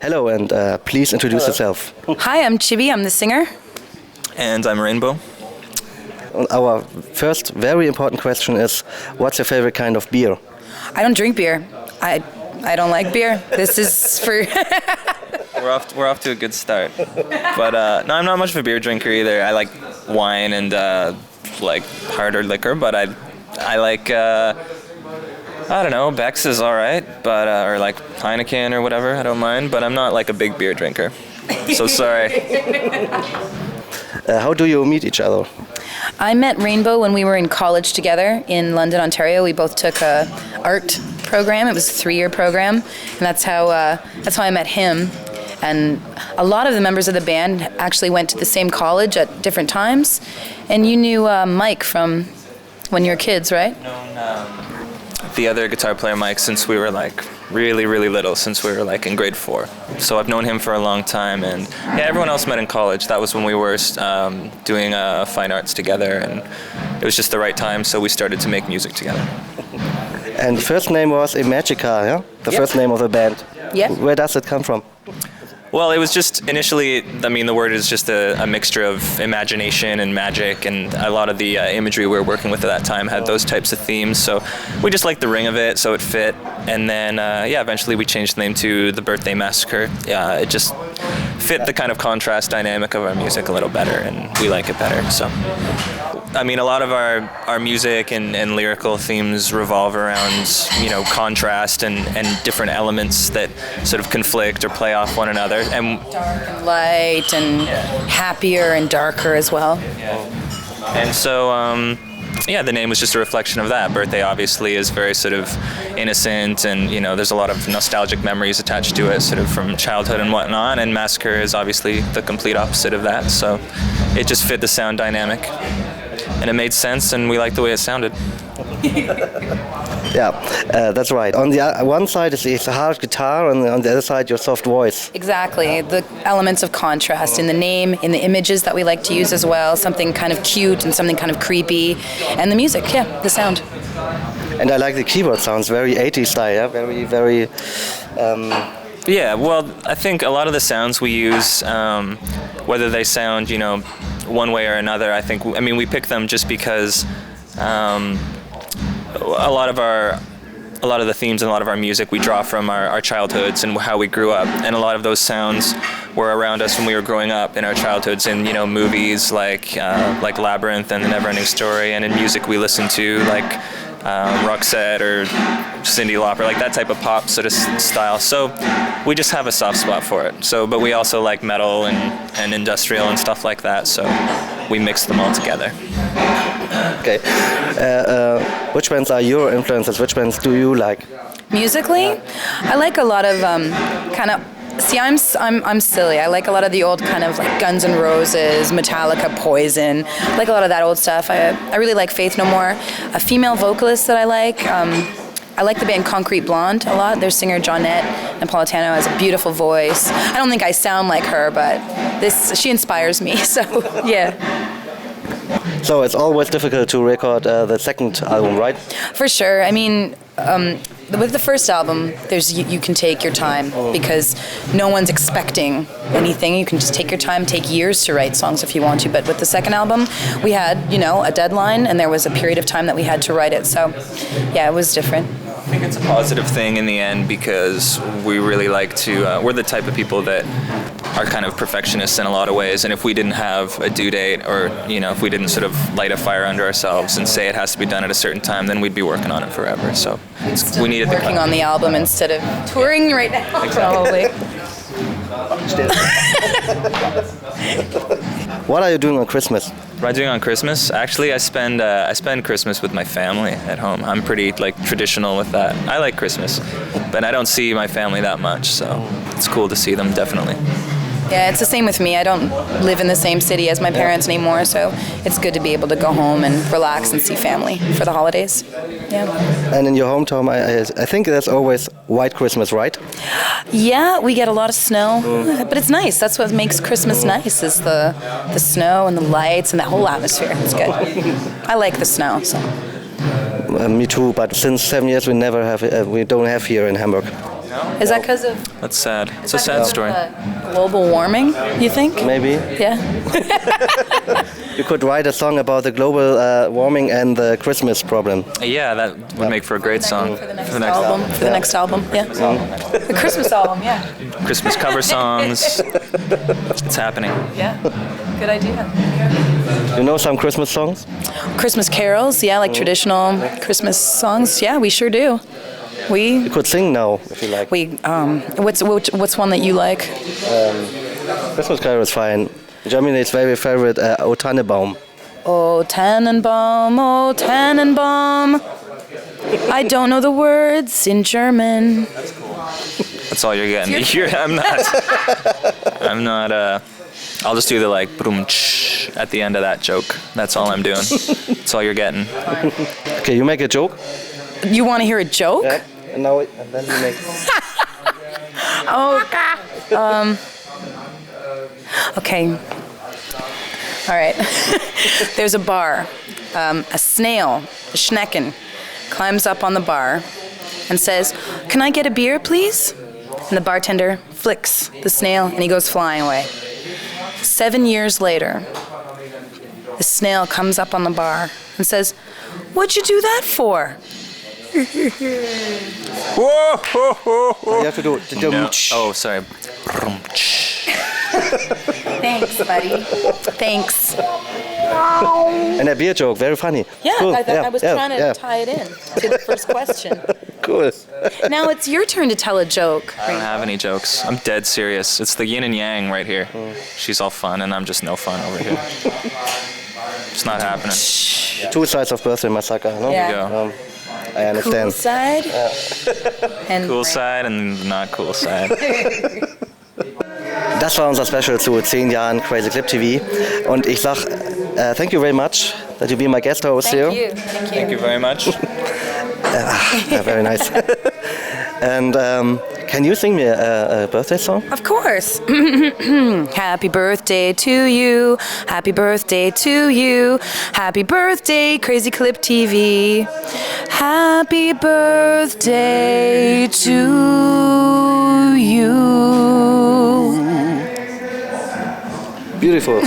Hello, and please introduce yourself. Hi, I'm Chibi. I'm the singer. And I'm Rainbow. Our first very important question is, what's your favorite kind of beer? I don't drink beer. I don't like beer. This is for. We're off to a good start. But no, I'm not much of a beer drinker either. I like wine and like harder liquor, but I like I don't know, Beck's is all right, but or like Heineken or whatever. I don't mind, but I'm not like a big beer drinker. So sorry. How do you meet each other? I met Rainbow when we were in college together in London, Ontario. We both took a art program. It was a 3-year program, and that's how I met him. And a lot of the members of the band actually went to the same college at different times. And you knew Mike from when you were kids, right? Known the other guitar player, Mike, since we were like really, really little, since we were like in grade 4. So I've known him for a long time, and yeah, everyone else met in college. That was when we were doing fine arts together, and it was just the right time, so we started to make music together. And the first name was Imagica, yeah? The first name of the band. Yeah. Where does it come from? Well, it was just initially, I mean, the word is just a mixture of imagination and magic, and a lot of the imagery we were working with at that time had those types of themes, so we just liked the ring of it, so it fit. And then, eventually we changed the name to the Birthday Massacre. It just fit the kind of contrast dynamic of our music a little better, and we like it better, so. I mean, a lot of our music and lyrical themes revolve around, contrast and different elements that sort of conflict or play off one another. And Dark and light and happier and darker as well. And so, the name was just a reflection of that. Birthday obviously is very sort of innocent, and there's a lot of nostalgic memories attached to it, sort of from childhood and whatnot. And Massacre is obviously the complete opposite of that. So it just fit the sound dynamic, and it made sense, and we liked the way it sounded. Yeah, that's right. On the one side is the hard guitar, and on the other side your soft voice. Exactly. The elements of contrast in the name, in the images that we like to use as well, something kind of cute and something kind of creepy, and the music, the sound. And I like the keyboard sounds, very 80s style, yeah? Very, very... Yeah, well, I think a lot of the sounds we use, whether they sound, one way or another, we pick them just because a lot of the themes and a lot of our music we draw from our childhoods and how we grew up, and a lot of those sounds were around us when we were growing up in our childhoods in movies like Labyrinth and The Neverending Story, and in music we listen to like Roxette or Cyndi Lauper, like that type of pop sort of style. So we just have a soft spot for it. So, but we also like metal and industrial and stuff like that. So we mix them all together. Okay. Which bands are your influences? Which bands do you like? Musically, I like a lot of kind of. See, I'm silly. I like a lot of the old kind of like Guns N' Roses, Metallica, Poison. I like a lot of that old stuff. I really like Faith No More. A female vocalist that I like the band Concrete Blonde a lot. Their singer Johnette Napolitano has a beautiful voice. I don't think I sound like her, but she inspires me. So yeah. So it's always difficult to record the second album, right? For sure. I mean, with the first album, you can take your time because no one's expecting anything. You can just take your time, take years to write songs if you want to. But with the second album, we had, a deadline, and there was a period of time that we had to write it. So, yeah, it was different. I think it's a positive thing in the end because we really like to, we're the type of people that are kind of perfectionists in a lot of ways, and if we didn't have a due date or, if we didn't sort of light a fire under ourselves and say it has to be done at a certain time, then we'd be working on it forever. So we needed to working on the album instead of touring right now, probably. What are you doing on Christmas? What am I doing on Christmas? Actually, I spend Christmas with my family at home. I'm pretty traditional with that. I like Christmas, but I don't see my family that much, so it's cool to see them, definitely. Yeah, it's the same with me. I don't live in the same city as my parents anymore, so it's good to be able to go home and relax and see family for the holidays. Yeah. And in your hometown, I think there's always White Christmas, right? Yeah, we get a lot of snow, but it's nice. That's what makes Christmas nice, is the snow and the lights and that whole atmosphere. It's good. I like the snow. So. Me too, but since 7 years we don't have here in Hamburg. No? Is that because of? That's sad. It's a sad story. Global warming, you think? Maybe. Yeah. You could write a song about the global warming and the Christmas problem. Yeah, that would make for a great song. For the next album, yeah. The Christmas album, yeah. Christmas cover songs. It's happening. Yeah. Good idea. You know some Christmas songs? Christmas carols, yeah, like traditional Christmas songs. Yeah, we sure do. You could sing now if you like. What's one that you like? Christmas Carol is fine. In Germany, it's very favorite. O Tannenbaum. Oh Tannenbaum, oh Tannenbaum. I don't know the words in German. That's all you're getting. I'm not. I'll just do the like boom at the end of that joke. That's all I'm doing. That's all you're getting. Okay, you make a joke. You want to hear a joke? Yeah. And then you make. Okay. All right. There's a bar. A snail, a schnecken, climbs up on the bar and says, "Can I get a beer, please?" And the bartender flicks the snail and he goes flying away. 7 years later, the snail comes up on the bar and says, "What'd you do that for?" You have to do. No. Oh, sorry. Thanks, buddy. Thanks. And a beer joke, very funny. Yeah, Cool. I was trying to tie it in to the first question. Cool. Now it's your turn to tell a joke. I don't have any jokes. I'm dead serious. It's the yin and yang right here. She's all fun, and I'm just no fun over here. It's not happening. Two sides of Birthday Massacre, no? Yeah. There you go. I understand. Cool side. And Cool side and not cool side. Das war unser Special zu 10 Jahren Crazy Clip TV. Und ich sag, thank you very much that you be my guest host here. Thank you. Thank you very much. Yeah, very nice. And can you sing me a birthday song? Of course. Happy birthday to you. Happy birthday to you. Happy birthday, Crazy Clip TV. Happy birthday to you. Beautiful.